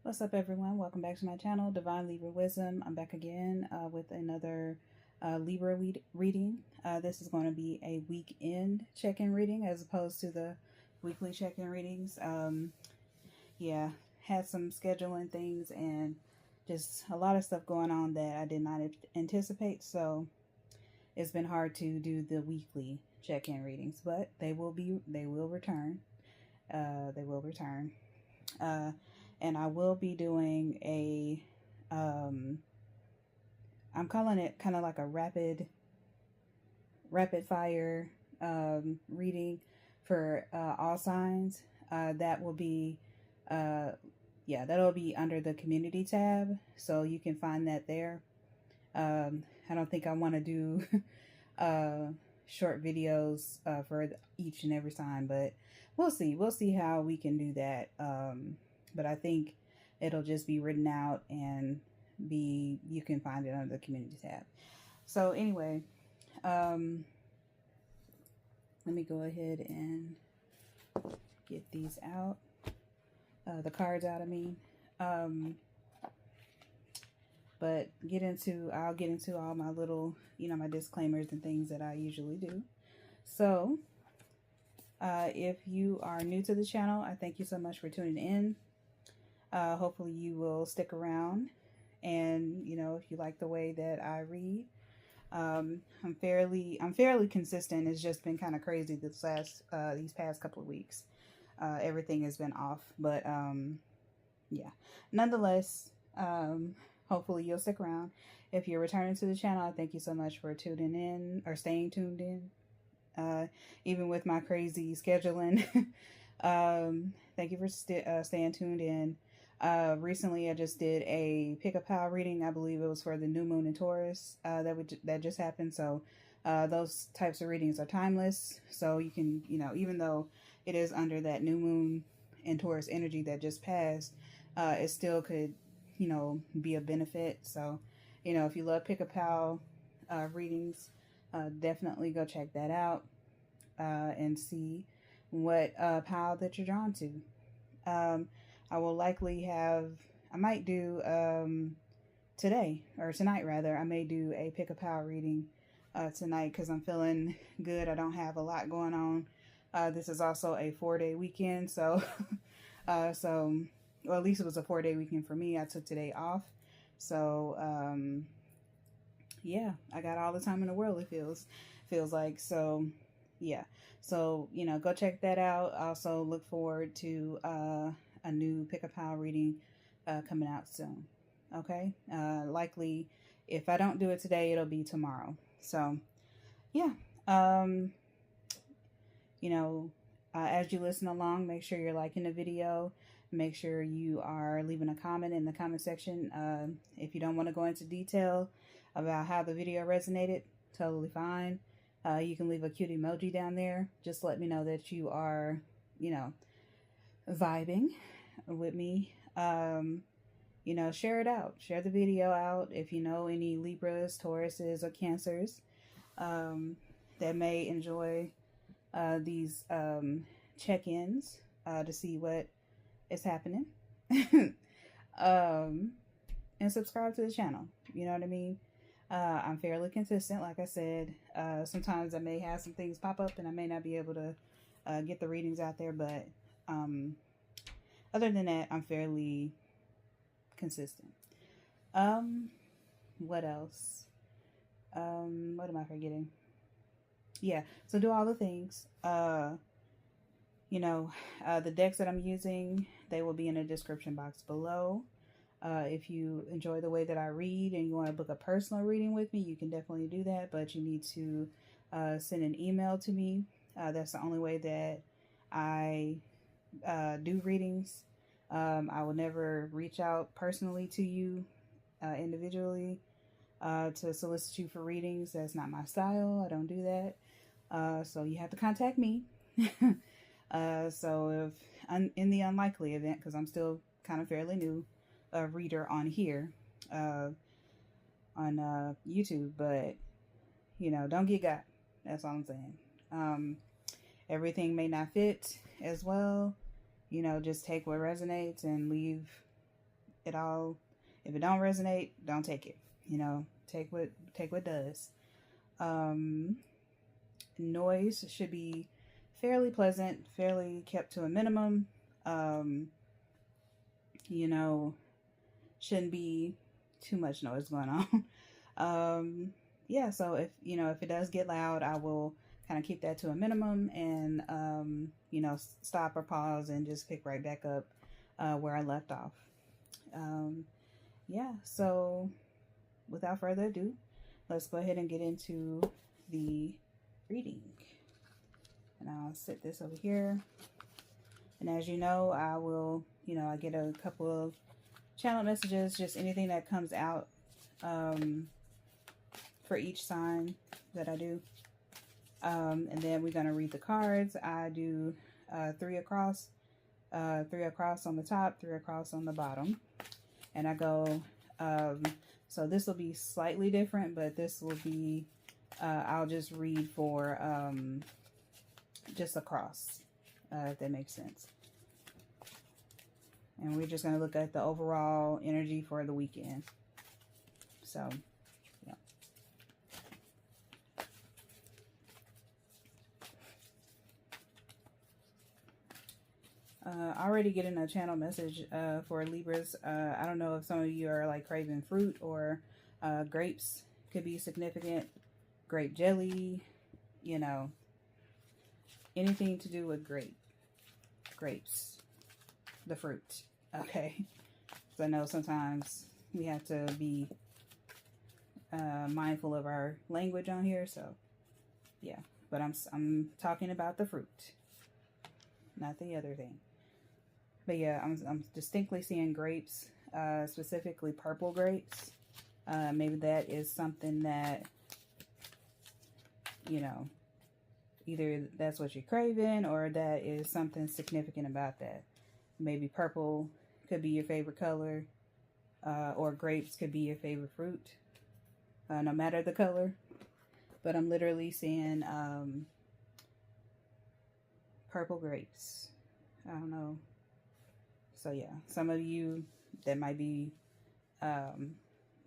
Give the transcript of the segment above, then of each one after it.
What's up, everyone? Welcome back to my channel, Divine Libra Wisdom. I'm back again with another Libra reading. This is going to be a weekend check-in reading as opposed to the weekly check-in readings. Yeah, had some scheduling things and just a lot of stuff going on that I did not anticipate. So it's been hard to do the weekly check-in readings, but they will return. They will return. And I will be doing a, I'm calling it kind of like a rapid fire reading for all signs. That will be, that'll be under the community tab. So you can find that there. I don't think I want to do short videos for each and every sign, but we'll see. We'll see how we can do that. But I think it'll just be written out and you can find it under the community tab. So anyway, let me go ahead and get these out, the cards out, I mean. But I'll get into all my little, my disclaimers and things that I usually do. So if you are new to the channel, I thank you so much for tuning in. Hopefully you will stick around, and if you like the way that I read, I'm fairly consistent. It's just been kind of crazy these past couple of weeks. Everything has been off, but yeah, nonetheless, hopefully you'll stick around. If you're returning to the channel, I thank you so much for tuning in or staying tuned in, even with my crazy scheduling. Thank you for staying tuned in. Recently I just did a pick a pal reading. I believe it was for the new moon in Taurus that just happened. So those types of readings are timeless, so you can, even though it is under that new moon in Taurus energy that just passed, it still could, be a benefit. So if you love pick a pal readings, definitely go check that out and see what pal that you're drawn to. I will likely I might do today, or tonight rather, I may do a pick a pal reading tonight because I'm feeling good. I don't have a lot going on. This is also a 4-day weekend, so well, at least it was a 4-day weekend for me. I took today off, so yeah, I got all the time in the world, it feels like. So yeah, so go check that out. Also look forward to a new pick a pal reading coming out soon. Okay, likely if I don't do it today, it'll be tomorrow. So yeah, as you listen along, make sure you're liking the video. Make sure you are leaving a comment in the comment section. If you don't want to go into detail about how the video resonated, totally fine. You can leave a cute emoji down there. Just let me know that you are, vibing with me. Share it out. Share the video out. If you know any Libras, Tauruses, or Cancers that may enjoy these check-ins to see what is happening. And subscribe to the channel. You know what I mean? I'm fairly consistent, like I said. Sometimes I may have some things pop up and I may not be able to get the readings out there, but other than that, I'm fairly consistent. What else? What am I forgetting? Yeah, so do all the things. The decks that I'm using, they will be in the description box below. If you enjoy the way that I read and you want to book a personal reading with me, you can definitely do that, but you need to send an email to me. That's the only way that I do readings. I will never reach out personally to you individually to solicit you for readings. That's not my style. I don't do that. So you have to contact me. So if in the unlikely event, because I'm still kind of fairly new, a reader on here on YouTube, but don't get got. That's all I'm saying. Everything may not fit as well. Just take what resonates and leave It all, if it don't resonate, don't take it. You know, take what does. Noise should be fairly pleasant, fairly kept to a minimum. You know, shouldn't be too much noise going on. Yeah, so if, you know, if it does get loud, I will kind of keep that to a minimum and, you know, stop or pause and just pick right back up where I left off. Yeah, so without further ado, let's go ahead and get into the reading. And I'll set this over here. And as you know, I will, you know, I get a couple of channel messages, just anything that comes out for each sign that I do. And then we're going to read the cards. I do 3 across on the top, 3 across on the bottom. And I go, so this will be slightly different, but this will be, I'll just read for just across, if that makes sense. And we're just going to look at the overall energy for the weekend. So, yeah. Already getting a channel message for Libras. I don't know if some of you are like craving fruit or grapes could be significant. Grape jelly, you know, anything to do with grapes, the fruit. Okay, so I know sometimes we have to be mindful of our language on here. So yeah, but I'm talking about the fruit, not the other thing. But yeah, I'm distinctly seeing grapes, specifically purple grapes. Maybe that is something that, you know, either that's what you're craving or that is something significant about that. Maybe purple could be your favorite color, or grapes could be your favorite fruit, no matter the color. But I'm literally seeing purple grapes. I don't know. So yeah, some of you, that might be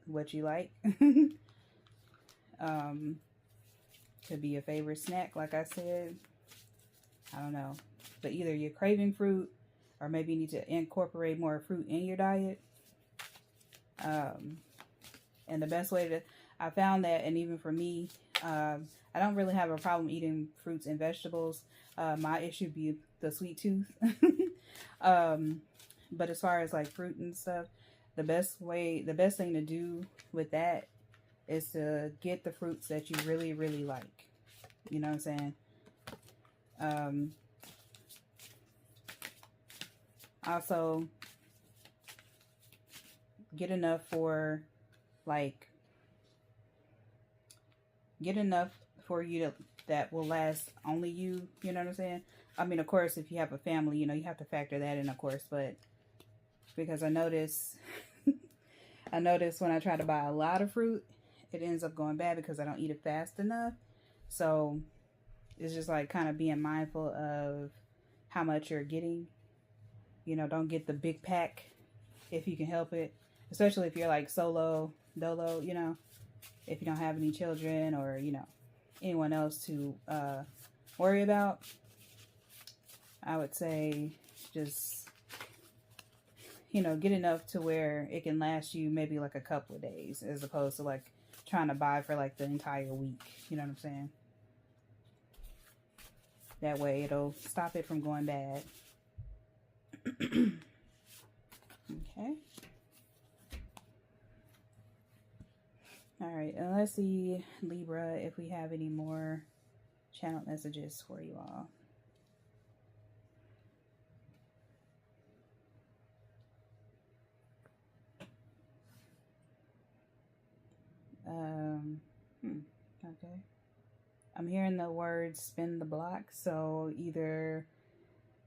what you like. Could be a favorite snack, like I said. I don't know. But either you're craving fruit, or maybe you need to incorporate more fruit in your diet. And the best way to, I found that, and even for me, I don't really have a problem eating fruits and vegetables. My issue be the sweet tooth. But as far as like fruit and stuff, the best thing to do with that is to get the fruits that you really, really like. You know what I'm saying? Also, get enough for you to, that will last only you. You know what I'm saying? I mean, of course, if you have a family, you know, you have to factor that in, of course. But because I notice when I try to buy a lot of fruit, it ends up going bad because I don't eat it fast enough. So it's just like kind of being mindful of how much you're getting. You know, don't get the big pack if you can help it. Especially if you're like solo, dolo, you know, if you don't have any children or, you know, anyone else to worry about. I would say just, you know, get enough to where it can last you maybe like a couple of days, as opposed to like trying to buy for like the entire week. You know what I'm saying? That way it'll stop it from going bad. Okay. All right, and let's see, Libra, if we have any more channel messages for you all. Okay. I'm hearing the word spin the block. So either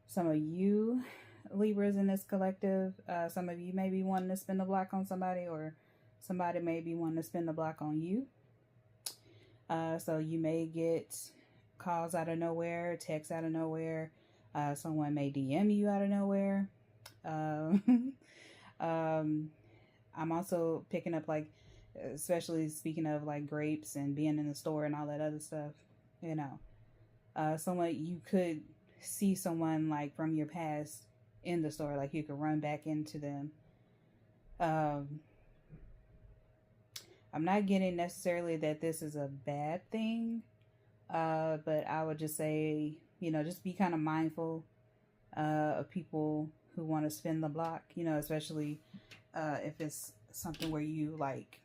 some of you Libras in this collective, some of you may be wanting to spin the block on somebody, or somebody may be wanting to spin the block on you. So you may get calls out of nowhere, texts out of nowhere. Someone may DM you out of nowhere. I'm also picking up, like, especially speaking of like grapes and being in the store and all that other stuff, you know, someone you could see someone like from your past in the store, like you could run back into them. Um, I'm not getting necessarily that this is a bad thing, but I would just say, you know, just be kind of mindful of people who want to spin the block, you know, especially if it's something where you like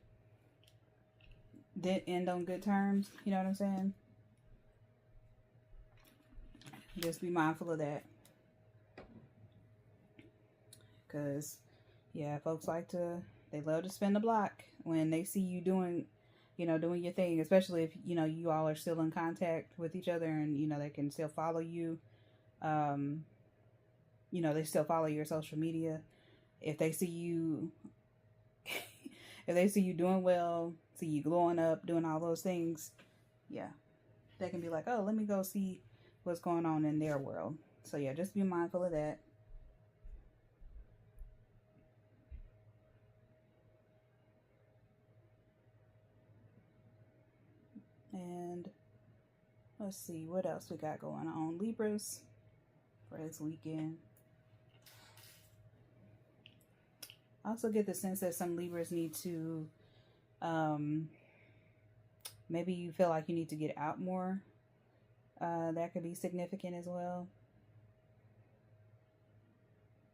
didn't end on good terms, you know what I'm saying? Just be mindful of that. Because, yeah, folks they love to spin the block when they see you doing, you know, doing your thing, especially if, you know, you all are still in contact with each other and, you know, they can still follow you. You know, they still follow your social media. If they see you, if they see you doing well, see you glowing up, doing all those things, yeah, they can be like, oh, let me go see what's going on in their world. So yeah, just be mindful of that. And let's see what else we got going on. Libras for this weekend. I also get the sense that some Libras need to, maybe you feel like you need to get out more. That could be significant as well.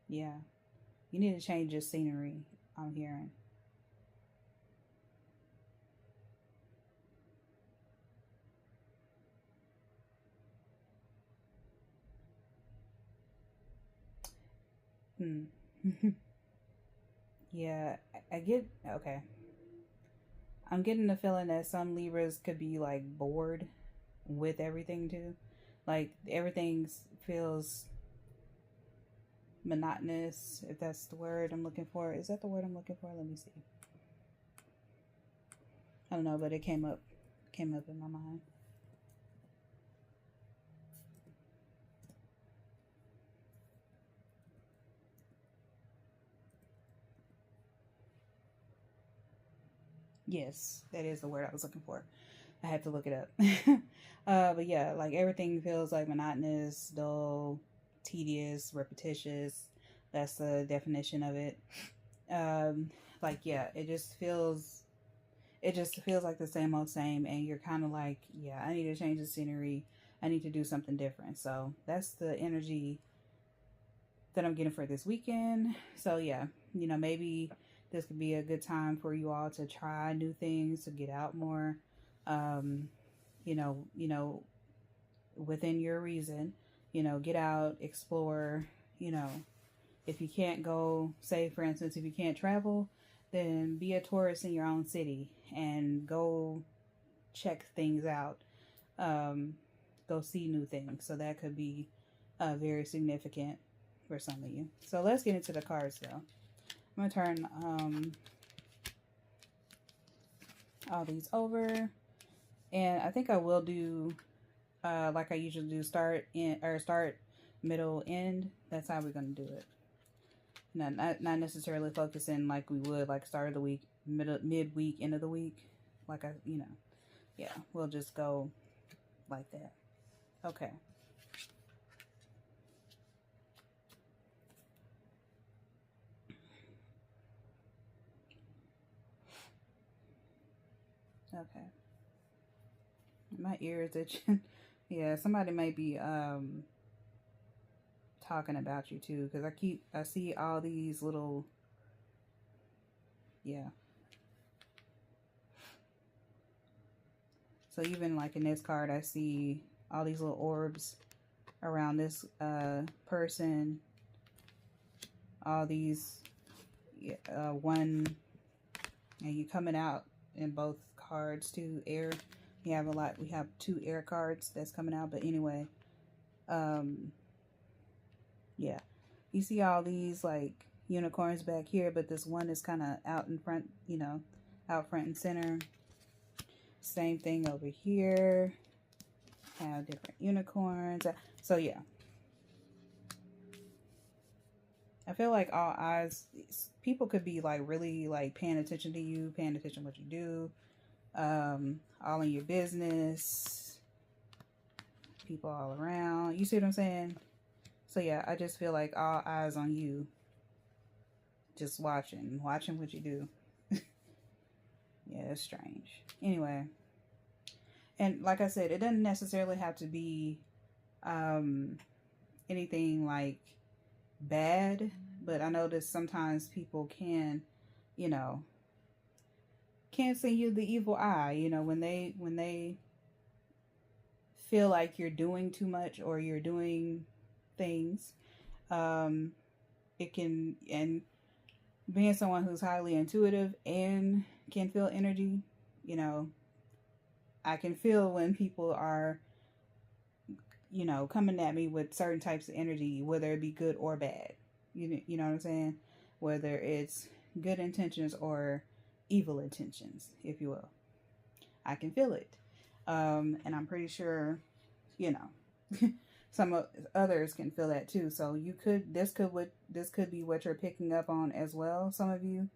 Yeah. You need to change your scenery, I'm hearing. Hmm. Yeah, I get, okay. I'm getting the feeling that some Libras could be like bored with everything too. Like everything feels monotonous, if that's the word I'm looking for. Is that the word I'm looking for? Let me see. I don't know, but it came up in my mind. Yes, that is the word I was looking for. I have to look it up. But yeah, like everything feels like monotonous, dull, tedious, repetitious. That's the definition of it. Like yeah, it just feels like the same old same, and you're kind of like, yeah, I need to change the scenery. I need to do something different. So that's the energy that I'm getting for this weekend. So yeah, you know, maybe this could be a good time for you all to try new things, to get out more. Um, you know, within your reason, you know, get out, explore, you know, if you can't go, say for instance, if you can't travel, then be a tourist in your own city and go check things out. Um, go see new things. So that could be very significant for some of you. So let's get into the cards though. I'm going to turn all these over. And I think I will do like I usually do, start, middle, end. That's how we're going to do it. Not necessarily focusing like we would like start of the week, midweek, end of the week. Like yeah, we'll just go like that. Okay. Okay. My ears itching. Yeah, somebody might be talking about you too, because I see all these little, yeah. So even like in this card, I see all these little orbs around this person. All these one, and you coming out in both cards too. Air. We have 2 air cards that's coming out. But anyway, yeah, you see all these like unicorns back here, but this one is kind of out in front, you know, out front and center. Same thing over here. Have different unicorns. So yeah. I feel like all eyes, people could be like really like paying attention to you, paying attention to what you do, all in your business, people all around. You see what I'm saying? So yeah, I just feel like all eyes on you, just watching what you do. Yeah, it's strange. Anyway, and like I said, it doesn't necessarily have to be anything like bad, but I notice sometimes people can, you know, can send you the evil eye, you know, when they feel like you're doing too much or you're doing things. It can, and being someone who's highly intuitive and can feel energy, you know, I can feel when people are, you know, coming at me with certain types of energy, whether it be good or bad. You know what I'm saying? Whether it's good intentions or evil intentions, if you will. I can feel it. And I'm pretty sure, you know, some others can feel that too. So this could be what you're picking up on as well. Some of you,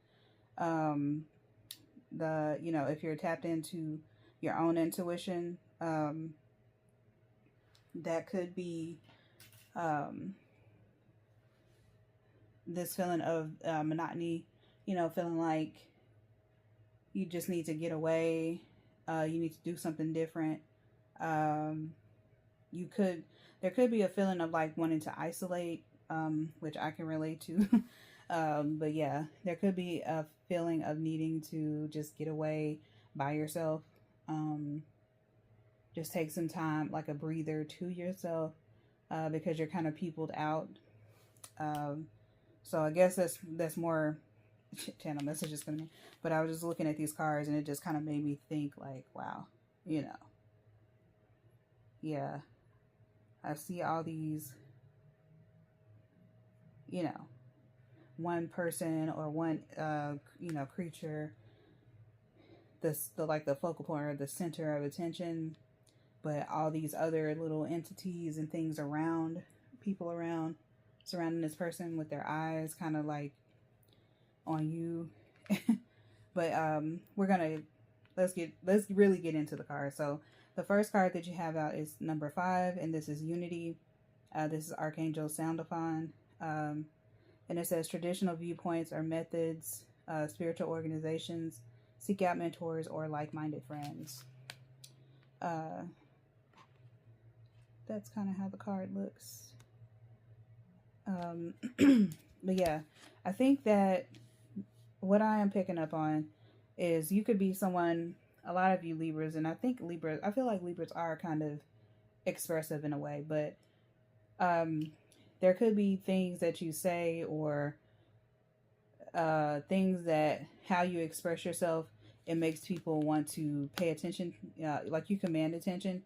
you know, if you're tapped into your own intuition, that could be, this feeling of monotony, you know, feeling like you just need to get away. You need to do something different. There could be a feeling of like wanting to isolate, which I can relate to. But yeah, there could be a feeling of needing to just get away by yourself. Just take some time, like a breather to yourself, because you're kind of peopled out. So I guess that's more channel messages coming in. But I was just looking at these cards and it just kind of made me think like, wow, you know, yeah, I see all these, you know, one person or one, you know, creature, the like the focal point or the center of attention, but all these other little entities and things around, people around, surrounding this person with their eyes kind of like on you. But let's really get into the cards. So the first card that you have out is number 5, and this is Unity. This is Archangel Soundophone. And it says traditional viewpoints or methods, spiritual organizations, seek out mentors or like-minded friends. That's kind of how the card looks. But yeah, I think that what I am picking up on is you could be someone, a lot of you Libras, and I feel like Libras are kind of expressive in a way, but there could be things that you say or things that how you express yourself, it makes people want to pay attention, like you command attention.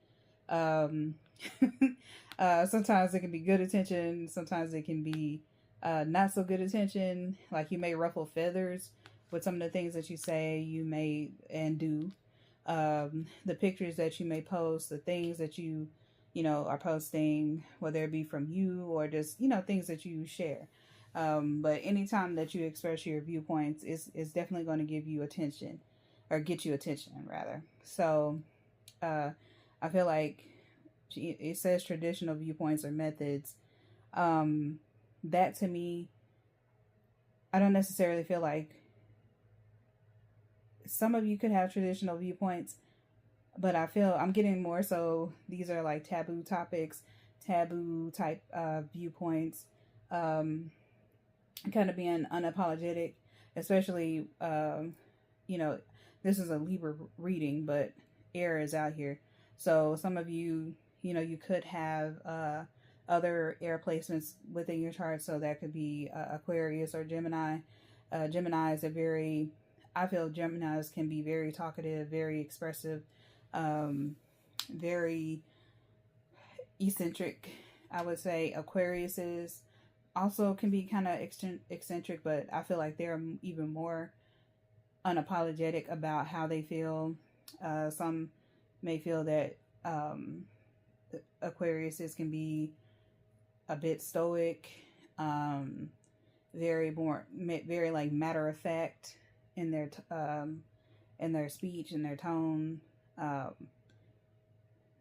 Sometimes it can be good attention, sometimes it can be not so good attention, like you may ruffle feathers with some of the things that you say, you may and do. The pictures that you may post, the things that you know, are posting, whether it be from you or just, you know, things that you share. But anytime that you express your viewpoints, is definitely going to give you attention, or get you attention rather. So I feel like it says traditional viewpoints or methods. That to me, I don't necessarily feel like some of you could have traditional viewpoints, but I feel I'm getting more so these are like taboo topics, taboo type viewpoints, kind of being unapologetic, especially, you know, this is a Libra reading, but air is out here. So some of you, you know, you could have other air placements within your chart. So that could be Aquarius or Gemini. Geminis are very, I feel Geminis can be very talkative, very expressive, very eccentric. I would say Aquarius is also can be kind of eccentric, but I feel like they're even more unapologetic about how they feel. Some may feel that Aquariuses can be a bit stoic, very like matter of fact in their speech and their tone. Um,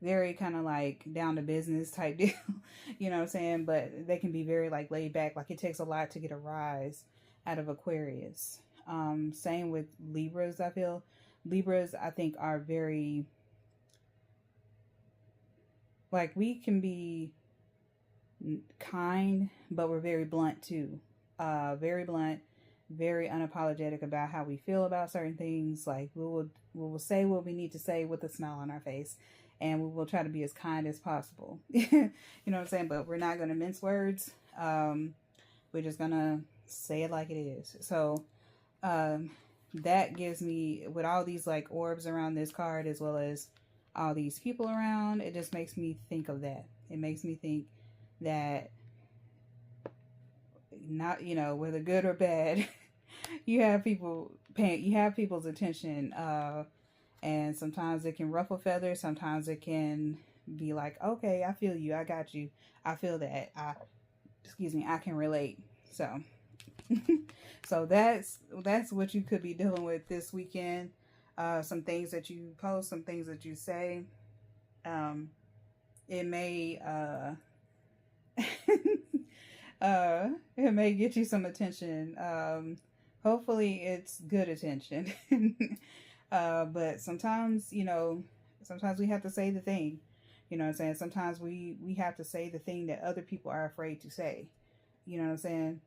very kind of like down to business type deal, you know what I'm saying? But they can be very like laid back. Like it takes a lot to get a rise out of Aquarius. Same with Libras, I feel. Libras, I think, are very, like, we can be kind, but we're very blunt too. Very blunt, very unapologetic about how we feel about certain things. Like we will say what we need to say with a smile on our face, and we will try to be as kind as possible. You know what I'm saying? But we're not going to mince words. We're just gonna say it like it is. So that gives me, with all these like orbs around this card, as well as all these people around, it just makes me think of that. It makes me think that, not, you know, whether good or bad, you have people's attention, and sometimes it can ruffle feathers, sometimes it can be like, okay, I feel you, I got you, I feel that, I can relate. So so that's what you could be dealing with this weekend. Some things that you post, some things that you say, it may it may get you some attention. Hopefully it's good attention. But sometimes, you know, sometimes we have to say the thing, you know what I'm saying? Sometimes we have to say the thing that other people are afraid to say, you know what I'm saying?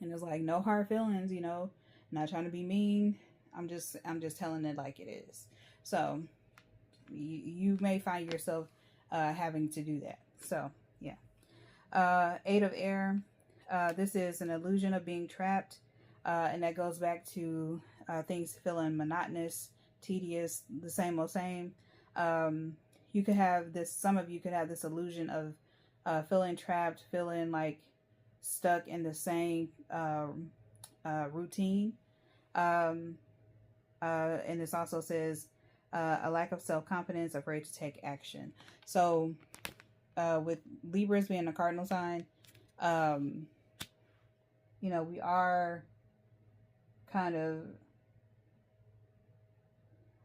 And it's like, no hard feelings, you know, not trying to be mean. I'm just telling it like it is. So you may find yourself having to do that. So yeah. Eight of Air. This is an illusion of being trapped, and that goes back to things feeling monotonous, tedious, the same old same. You could have this. Some of you could have this illusion of feeling trapped, feeling like stuck in the same routine. And this also says a lack of self-confidence, afraid to take action. So with Libras being a cardinal sign, you know, we are kind of,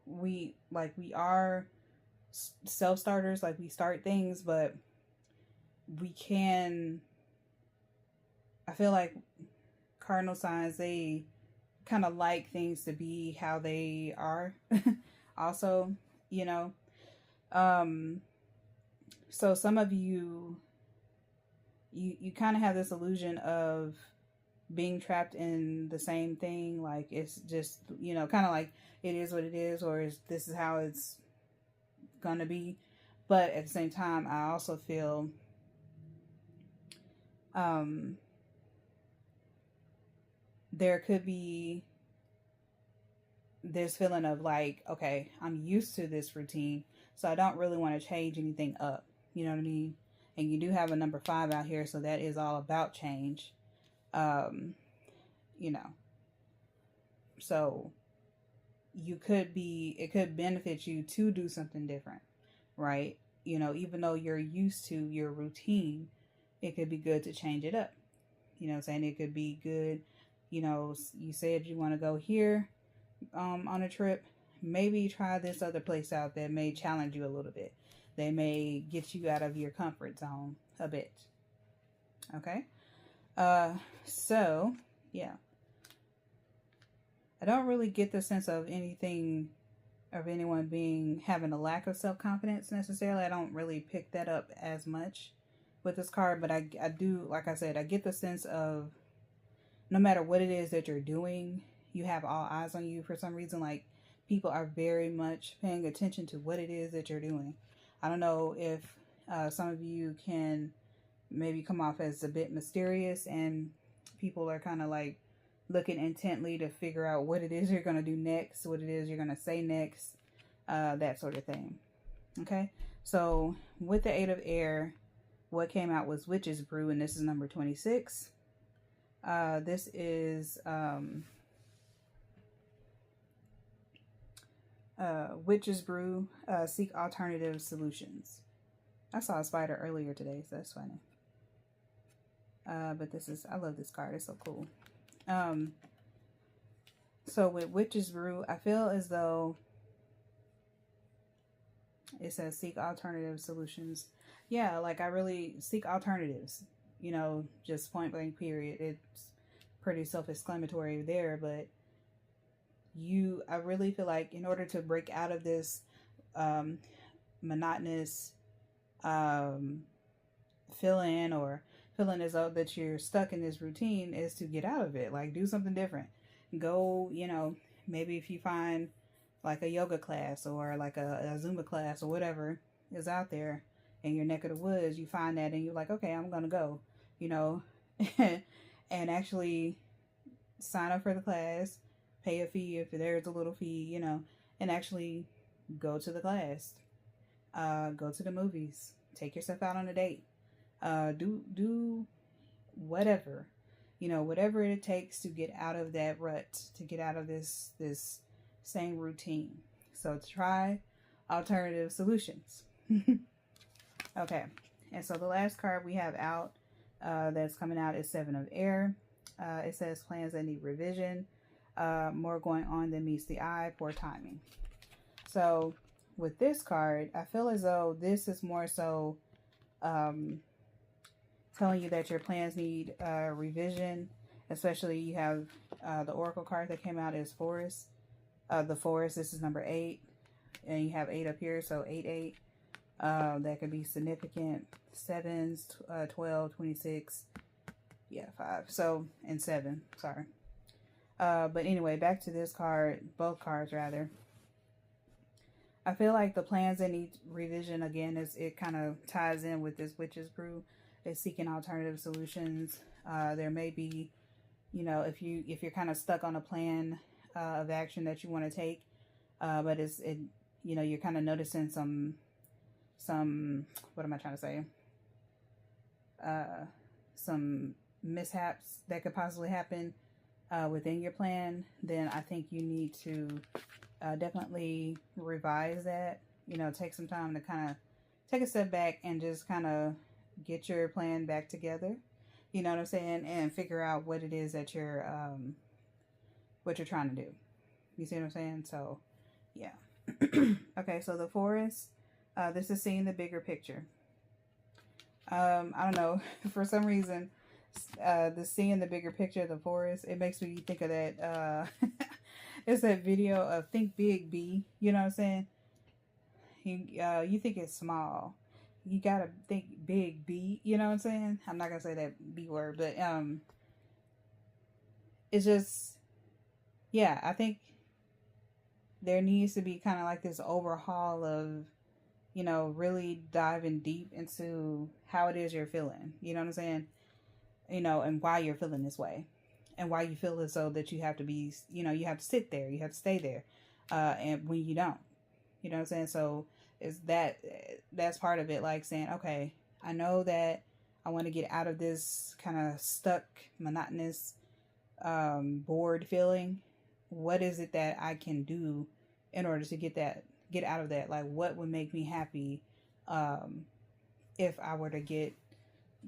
we are self-starters. Like, we start things, but we can, I feel like cardinal signs, they kind of like things to be how they are also, you know. So some of you kind of have this illusion of being trapped in the same thing. Like, it's just, you know, kind of like it is what it is, or this is how it's gonna be. But at the same time, I also feel there could be this feeling of like, okay, I'm used to this routine, so I don't really want to change anything up. You know what I mean? And you do have a number 5 out here, so that is all about change. You know, so it could benefit you to do something different, right? You know, even though you're used to your routine, it could be good to change it up. You know what I'm saying? It could be good. You know, you said you want to go here on a trip. Maybe try this other place out that may challenge you a little bit. They may get you out of your comfort zone a bit. Okay? So, yeah. I don't really get the sense of anyone having a lack of self-confidence necessarily. I don't really pick that up as much with this card, but I do, like I said, I get the sense of no matter what it is that you're doing, you have all eyes on you for some reason. Like, people are very much paying attention to what it is that you're doing. I don't know if some of you can maybe come off as a bit mysterious, and people are kind of like looking intently to figure out what it is you're going to do next, what it is you're going to say next, that sort of thing. Okay, so with the 8 of Air, what came out was Witch's Brew, and this is number 26. This is Witch's Brew, seek alternative solutions. I saw a spider earlier today, so that's funny. But this is, I love this card. It's so cool. So with Witch's Brew, I feel as though it says seek alternative solutions. Yeah, like I really seek alternatives, you know, just point blank period. It's pretty self-explanatory there, but I really feel like in order to break out of this monotonous feeling, or feeling as though that you're stuck in this routine, is to get out of it. Like, do something different. Go, you know, maybe if you find like a yoga class or like a Zumba class or whatever is out there in your neck of the woods, you find that and you're like, okay, I'm gonna go, you know, and actually sign up for the class, pay a fee if there's a little fee, you know, and actually go to the class, go to the movies, take yourself out on a date, do whatever, you know, whatever it takes to get out of that rut, to get out of this same routine. So try alternative solutions. Okay, and so the last card we have out that's coming out is Seven of Air. It says plans that need revision, more going on than meets the eye, poor timing. So with this card, I feel as though this is more so telling you that your plans need revision. Especially you have the Oracle card that came out is Forest. The Forest, this is number 8. And you have 8 up here, so 8, 8. That could be significant. 7s, 12, 26. Yeah, 5. So, and 7, sorry. But anyway, back to this card, both cards rather. I feel like the plans that need revision, again, it kind of ties in with this Witch's Brew. Is seeking alternative solutions. There may be, you know, if you're kind of stuck on a plan of action that you want to take, but you know, you're kind of noticing some what am I trying to say? Some mishaps that could possibly happen within your plan. Then I think you need to definitely revise that. You know, take some time to kind of take a step back and just kind of get your plan back together, you know what I'm saying, and figure out what it is that you're trying to do. You see what I'm saying? So yeah. Okay, so the Forest, this is seeing the bigger picture. I don't know, for some reason the seeing the bigger picture of the Forest, it makes me think of that it's that video of Think Big B, you know what I'm saying? You think it's small, you gotta think big B, you know what I'm saying? I'm not gonna say that B word, but it's just, yeah, I think there needs to be kind of like this overhaul of, you know, really diving deep into how it is you're feeling, you know what I'm saying? You know, and why you're feeling this way, and why you feel as though that you have to be, you know, you have to sit there, you have to stay there, and when you don't, you know what I'm saying? So that's part of it, like saying, okay, I know that I want to get out of this kind of stuck, monotonous, bored feeling. What is it that I can do in order to get out of that? Like, what would make me happy if I were to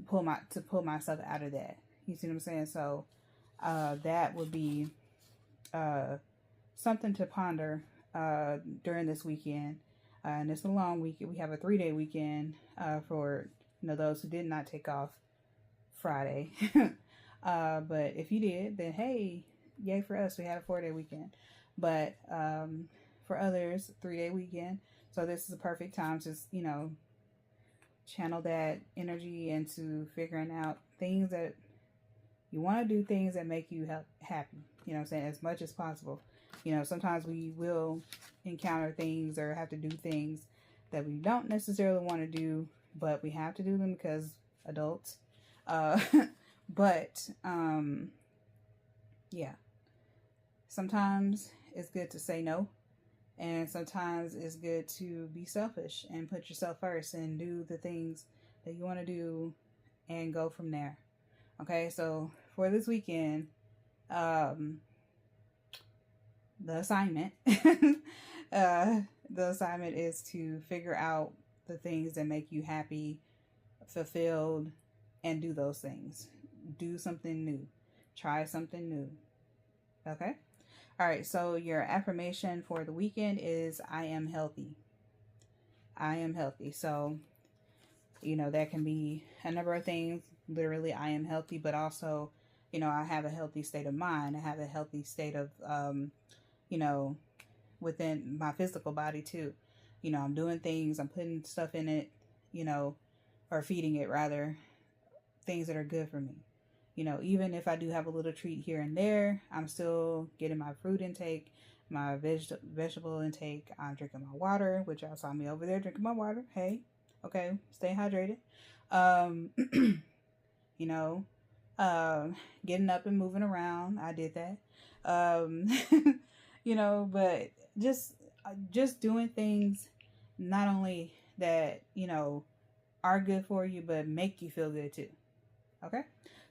pull myself out of that? You see what I'm saying? So that would be something to ponder during this weekend. And it's a long weekend. We have a 3-day weekend for, you know, those who did not take off Friday. But if you did, then hey, yay for us. We had a 4-day weekend. But for others, 3-day weekend. So this is a perfect time to, you know, channel that energy into figuring out things that you want to do, things that make you happy. You know what I'm saying? As much as possible. You know, sometimes we will encounter things or have to do things that we don't necessarily want to do, but we have to do them because adults. But yeah, sometimes it's good to say no, and sometimes it's good to be selfish and put yourself first and do the things that you want to do and go from there. Okay, so for this weekend, the assignment is to figure out the things that make you happy, fulfilled, and do those things. do something new. Try something new. Okay? All right, so your affirmation for the weekend is I am healthy. I am healthy. So, you know, that can be a number of things. Literally, I am healthy, but also, you know, I have a healthy state of mind. I have a healthy state of, you know, within my physical body too. You know, I'm doing things, I'm putting stuff in it, you know, or feeding it rather, things that are good for me. You know, even if I do have a little treat here and there, I'm still getting my fruit intake, my vegetable intake. I'm drinking my water, which y'all saw me over there drinking my water. Hey, okay, stay hydrated. You know, getting up and moving around. I did that. You know, but just doing things not only that, you know, are good for you, but make you feel good too. Okay?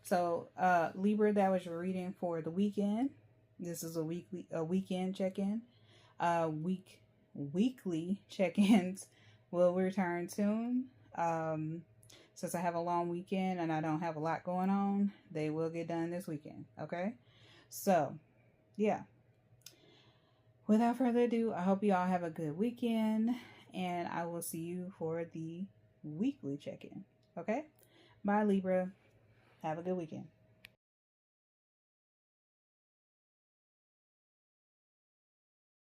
So, Libra, that was your reading for the weekend. This is a weekend check-in. Weekly check-ins will return soon. Since I have a long weekend and I don't have a lot going on, they will get done this weekend. Okay? So, yeah. Without further ado, I hope you all have a good weekend, and I will see you for the weekly check-in. Okay? Bye, Libra. Have a good weekend.